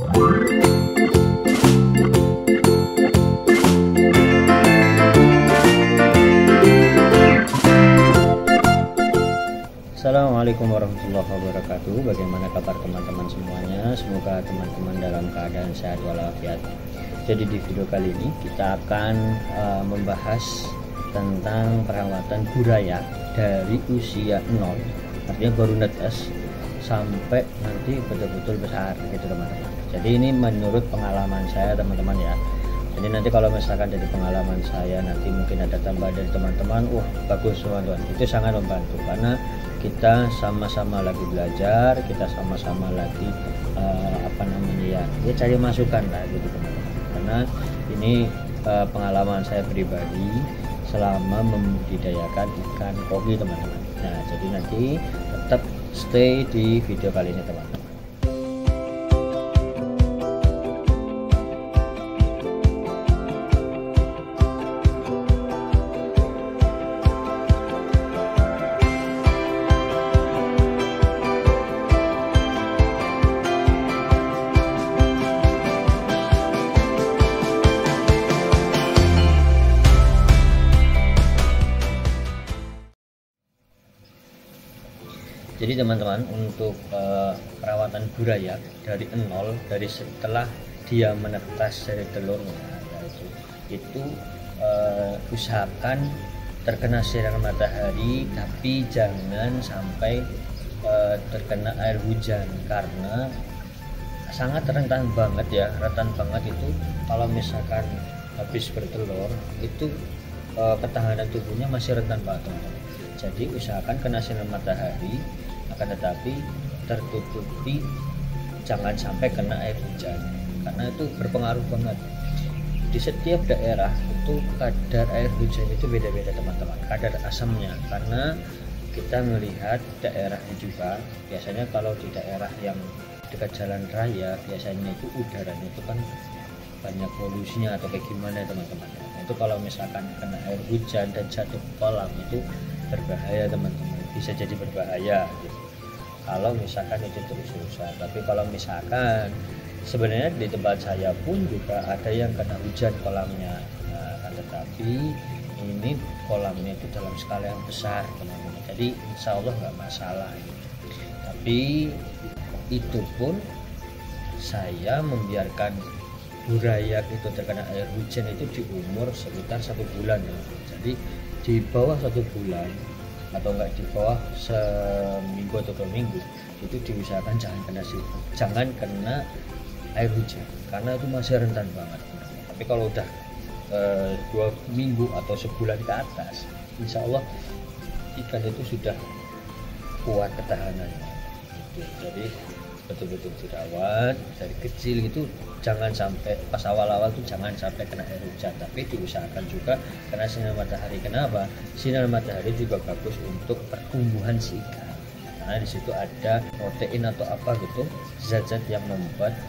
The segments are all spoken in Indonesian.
Assalamualaikum warahmatullahi wabarakatuh. Bagaimana kabar teman-teman semuanya? Semoga teman-teman dalam keadaan sehat walafiat. Jadi di video kali ini kita akan membahas tentang perawatan burayak dari usia 0, artinya baru netes, sampai nanti betul-betul besar gitu teman-teman. Jadi ini menurut pengalaman saya teman-teman ya. Jadi nanti kalau misalkan dari pengalaman saya nanti mungkin ada tambahan dari teman-teman, wah bagus teman-teman, itu sangat membantu karena kita sama-sama lagi belajar, kita sama-sama lagi ya cari masukan lah gitu teman-teman. Karena ini pengalaman saya pribadi selama membudidayakan ikan koki teman-teman. Nah jadi nanti tetap stay di video kali ini teman-teman. Jadi teman-teman, untuk perawatan burayak dari 0, dari setelah dia menetas dari telurnya, itu usahakan terkena sinar matahari, tapi jangan sampai terkena air hujan karena sangat rentan banget ya, itu kalau misalkan habis bertelur itu ketahanan tubuhnya masih rentan banget teman-teman. Jadi usahakan kena sinar matahari, akan tetapi tertutupi, jangan sampai kena air hujan karena itu berpengaruh banget. Di setiap daerah itu kadar air hujan itu beda-beda teman-teman, kadar asamnya, karena kita melihat daerahnya juga. Biasanya kalau di daerah yang dekat jalan raya biasanya itu udaranya itu kan banyak polusinya atau kayak gimana teman-teman. Nah, itu kalau misalkan kena air hujan dan jatuh ke kolam itu berbahaya teman-teman, bisa jadi berbahaya gitu. Kalau misalkan itu terus-terusan. Tapi kalau misalkan sebenarnya di tempat saya pun juga ada yang kena hujan kolamnya, nah, tetapi ini kolamnya itu dalam skala yang besar teman-teman, jadi insya Allah nggak masalah gitu. Tapi itu pun saya membiarkan burayak itu terkena air hujan itu di umur sekitar 1 bulan ya. Jadi di bawah 1 bulan atau enggak di bawah seminggu atau 2 minggu itu diusahakan jangan kena air hujan karena itu masih rentan banget. Tapi kalau udah 2 minggu atau sebulan ke atas, insya Allah ikan itu sudah kuat ketahanannya gitu. Jadi betul-betul dirawat dari kecil itu, jangan sampai pas awal-awal tuh jangan sampai kena air hujan, tapi diusahakan juga kena sinar matahari. Kenapa? Sinar matahari juga bagus untuk pertumbuhan si ikan karena di situ ada protein atau apa gitu, zat-zat yang membuat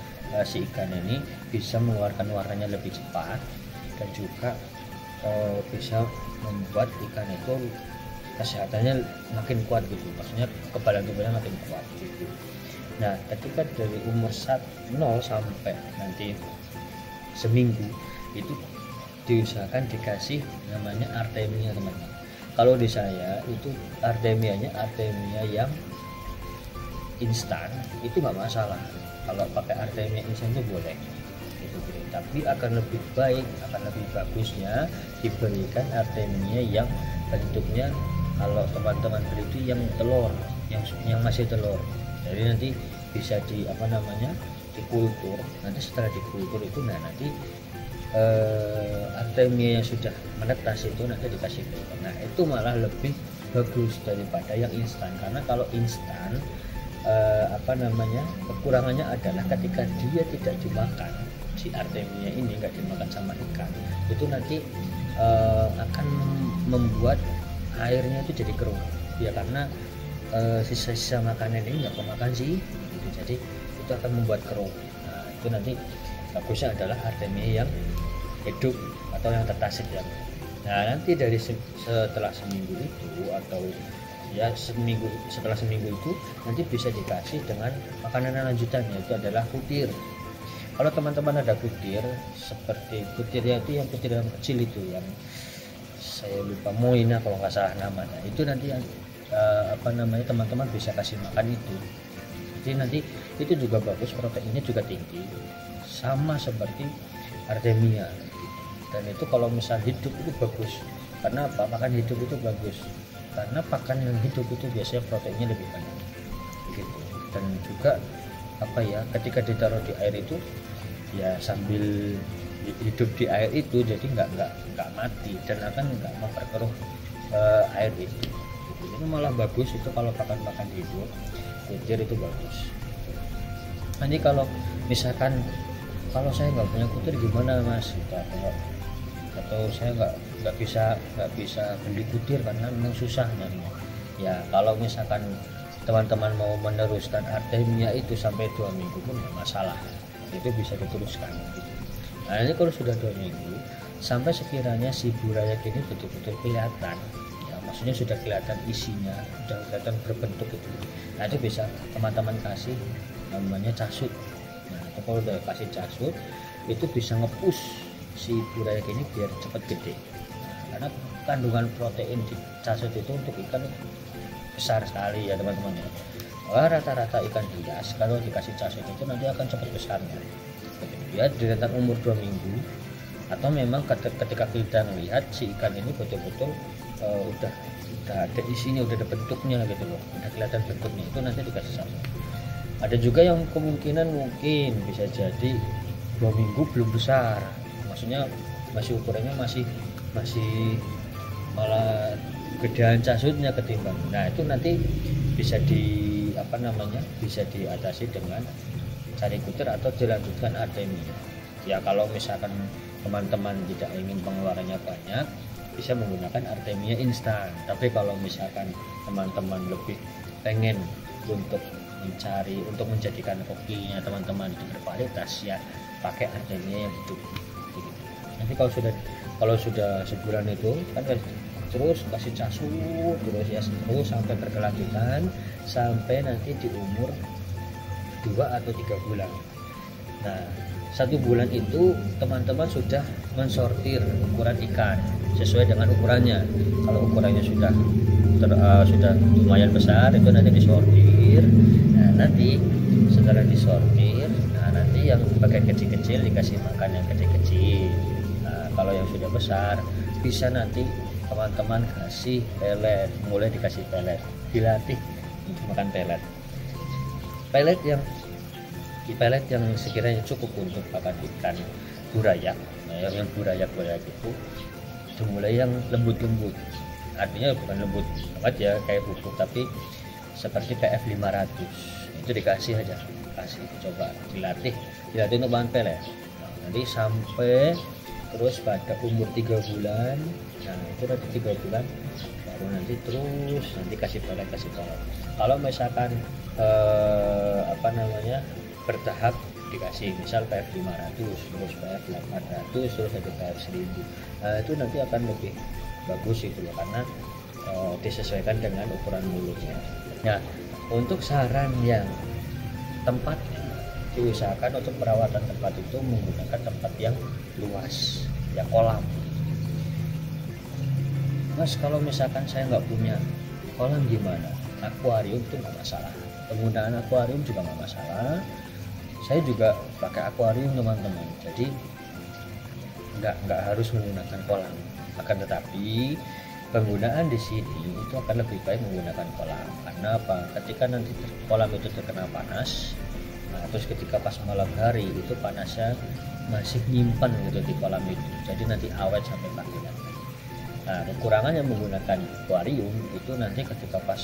si ikan ini bisa mengeluarkan warnanya lebih cepat dan juga bisa membuat ikan itu kesehatannya makin kuat gitu, maksudnya kekebalan tubuhnya makin kuat gitu. Nah ketika dari umur 0 sampai nanti seminggu itu diusahakan dikasih namanya artemia teman-teman. Kalau di saya itu artemianya yang instan itu nggak masalah, kalau pakai artemia instan itu boleh gitu. Tapi akan lebih baik, akan lebih bagusnya diberikan artemia yang bentuknya, kalau teman-teman beli itu yang telur, yang masih telur. Jadi nanti bisa dikultur. Nanti setelah dikultur itu nanti artemia yang sudah menetas itu nanti dikasih ke. Nah itu malah lebih bagus daripada yang instan, karena kalau instan kekurangannya adalah ketika dia tidak dimakan, si artemia ini nggak dimakan sama ikan, itu nanti akan membuat airnya itu jadi keruh ya, karena sisa-sisa makanan ini nggak kemakan sih gitu. Jadi itu akan membuat keruh. Nah itu nanti bagusnya adalah artemia yang hidup atau yang tertasit ya. Nah nanti dari setelah seminggu itu atau ya setelah seminggu itu nanti bisa dikasih dengan makanan lanjutannya, itu adalah putir. Kalau teman-teman ada kutir seperti kutirnya itu yang kutir yang kecil itu yang saya lupa moina kalau nggak salah namanya, itu nanti teman-teman bisa kasih makan itu. Jadi nanti itu juga bagus, proteinnya juga tinggi sama seperti Artemia gitu. Dan itu kalau misal hidup itu bagus, karena apa? Pakan hidup itu bagus karena pakan yang hidup itu biasanya proteinnya lebih banyak gitu. Dan juga ketika ditaruh di air itu ya sambil hidup di air itu, jadi nggak mati dan akan nggak memperkeruh air itu gitu. Ini malah bagus itu kalau pakan hidup kutir itu bagus. Nanti kalau misalkan kalau saya nggak punya kutir gimana mas gitu, atau saya nggak bisa beli kutir karena memang susah nyarinya. Ya kalau misalkan teman-teman mau meneruskan Artemia itu sampai 2 minggu pun nggak masalah, itu bisa diteruskan gitu. Nah ini kalau sudah 2 minggu sampai sekiranya si burayak ini betul-betul kelihatan, ya maksudnya sudah kelihatan isinya, sudah kelihatan berbentuk itu, nah itu bisa teman-teman kasih namanya casut. Nah itu kalau udah kasih casut itu bisa nge-push si burayak ini biar cepat gede. Nah, karena kandungan protein di casut itu untuk ikan besar sekali ya teman-teman ya. Rata-rata ikan hias kalau dikasih casut itu nanti akan cepat besarnya ya, di rentang umur 2 minggu. Atau memang ketika kita melihat si ikan ini betul-betul udah ada isinya, udah ada bentuknya gitu loh, udah kelihatan bentuknya, itu nanti dikasih casut. Ada juga yang kemungkinan mungkin bisa jadi 2 minggu belum besar, maksudnya masih ukurannya masih malah gedean casutnya ketimbang. Nah itu nanti bisa bisa diatasi dengan cari kutir atau dilanjutkan Artemia. Ya kalau misalkan teman-teman tidak ingin pengeluarannya banyak, bisa menggunakan Artemia instan. Tapi kalau misalkan teman-teman lebih pengen untuk menjadikan kokinya teman-teman itu berkualitas, ya pakai Artemia yang hidup. Nanti kalau sudah sebulan itu kan terus kasih casut terus sampai berkelanjutan sampai nanti di umur 2 atau 3 bulan. Nah 1 bulan itu teman-teman sudah mensortir ukuran ikan sesuai dengan ukurannya. Kalau ukurannya sudah lumayan besar itu nanti disortir. Nah nanti setelah disortir, nanti yang bagian kecil-kecil dikasih makan yang kecil-kecil. Nah kalau yang sudah besar bisa nanti teman-teman kasih pelet, mulai dikasih pelet, dilatih untuk makan pelet yang sekiranya cukup untuk makan ikan burayak. Nah, yang burayak itu dimulai yang lembut, artinya bukan lembut banget ya kayak bubuk, tapi seperti PF 500 itu dikasih aja, coba dilatih untuk bahan pelet. Nah, nanti sampai terus pada umur 3 bulan, nah itu nanti 3 bulan baru nanti terus kasih pelet. Kalau misalkan bertahap dikasih misal PF 500 terus PF 800 terus ada PF 1000, nah itu nanti akan lebih bagus itu loh, karena disesuaikan dengan ukuran mulutnya. Nah untuk saran yang tempatnya, diusahakan untuk perawatan tempat itu menggunakan tempat yang luas, ya kolam. Mas kalau misalkan saya nggak punya kolam gimana? Akuarium itu nggak masalah, penggunaan akuarium juga nggak masalah. Saya juga pakai akuarium teman-teman, jadi nggak harus menggunakan kolam. Akan tetapi penggunaan di sini itu akan lebih baik menggunakan kolam. Karena apa? Ketika nanti kolam itu terkena panas, nah terus ketika pas malam hari itu panasnya masih nyimpan gitu di kolam itu, jadi nanti awet sampai pagi. Nah kekurangannya menggunakan akuarium itu nanti ketika pas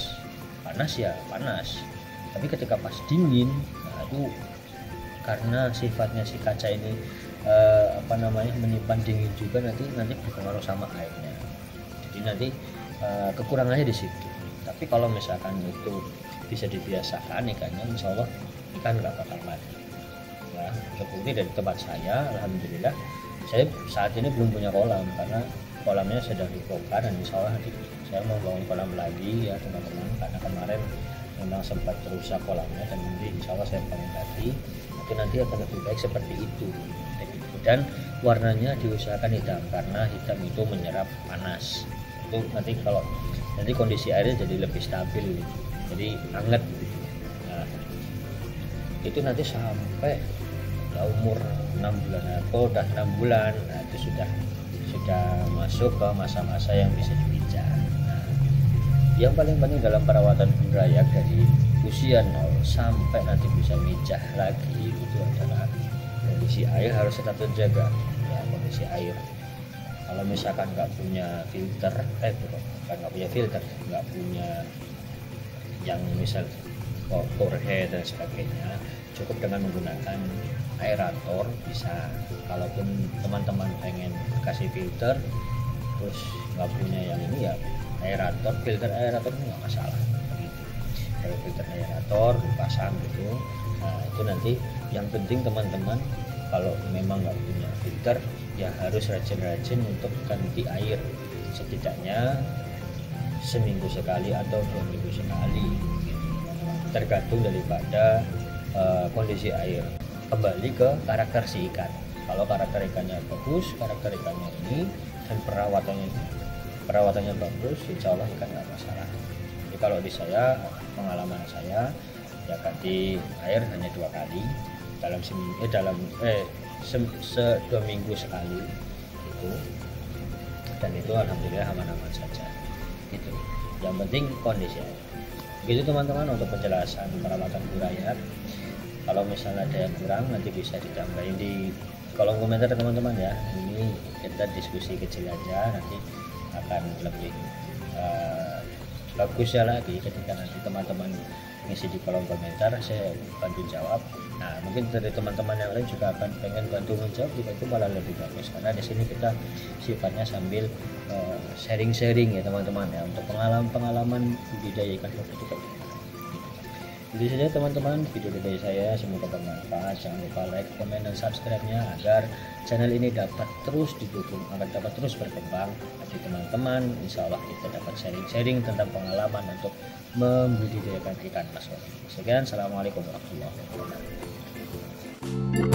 panas ya panas, tapi ketika pas dingin, nah itu karena sifatnya si kaca ini menyimpan dingin juga, nanti berpengaruh sama airnya. Jadi nanti kekurangannya di situ. Tapi kalau misalkan itu bisa dibiasakan ikannya, insya Allah ikan nggak bakal mati. Ya, terbukti dari tempat saya, alhamdulillah saya saat ini belum punya kolam karena kolamnya sedang dibongkar, dan insya Allah nanti saya mau bangun kolam lagi ya teman-teman, karena kemarin memang sempat rusak kolamnya, dan nanti insya Allah saya bangun lagi. itu nanti akan lebih baik seperti itu. Dan warnanya diusahakan hitam karena hitam itu menyerap panas. Itu nanti kondisi airnya jadi lebih stabil, jadi hangat. Nah, itu nanti sampai umur 6 bulan atau udah 6 bulan, nah itu sudah masuk ke masa-masa yang bisa dipijak. Nah, yang paling penting dalam perawatan burung rayap dari usia 0 sampai nanti bisa mijah lagi itu adalah kondisi air harus tetap terjaga. Ya, kondisi air, kalau misalkan nggak punya filter, nggak punya yang misal overhead dan sebagainya, cukup dengan menggunakan aerator bisa. Kalaupun teman-teman pengen kasih filter terus nggak punya yang ini, ya filter aerator itu nggak masalah gitu. Kalau filter aerator dipasang gitu, nah itu nanti yang penting teman-teman kalau memang nggak punya filter ya harus rajin-rajin untuk ganti air, setidaknya seminggu sekali atau 2 minggu sekali gitu. Tergantung daripada kondisi air. Kembali ke karakter si ikan. Kalau karakter ikannya bagus, karakter ikannya ini, dan perawatannya bagus, insya Allah ikan nggak masalah. Jadi kalau di saya, pengalaman saya ya ganti air hanya 2 kali dalam 2 minggu sekali itu, dan itu alhamdulillah aman-aman saja gitu. Yang penting kondisi air. Begitu teman-teman untuk penjelasan perawatan burung rayap. Kalau misalnya ada yang kurang nanti bisa ditambahin di kolom komentar teman-teman ya. Ini kita diskusi kecil aja, nanti akan lebih bagus ya lagi ketika nanti teman-teman ngisi di kolom komentar, saya bantu jawab. Nah mungkin dari teman-teman yang lain juga akan pengen bantu menjawab, juga itu malah lebih bagus karena di sini kita sifatnya sambil sharing-sharing ya teman-teman ya, untuk pengalaman budidaya ikan itu kayak gitu. Itu saja teman-teman video dari saya, semoga bermanfaat. Jangan lupa like, komen, dan subscribe-nya agar channel ini dapat terus didukung, agar dapat terus berkembang. Bagi teman-teman, insya Allah kita dapat sharing-sharing tentang pengalaman untuk membudidayakan ikan mas. Sekian, assalamualaikum warahmatullahi wabarakatuh.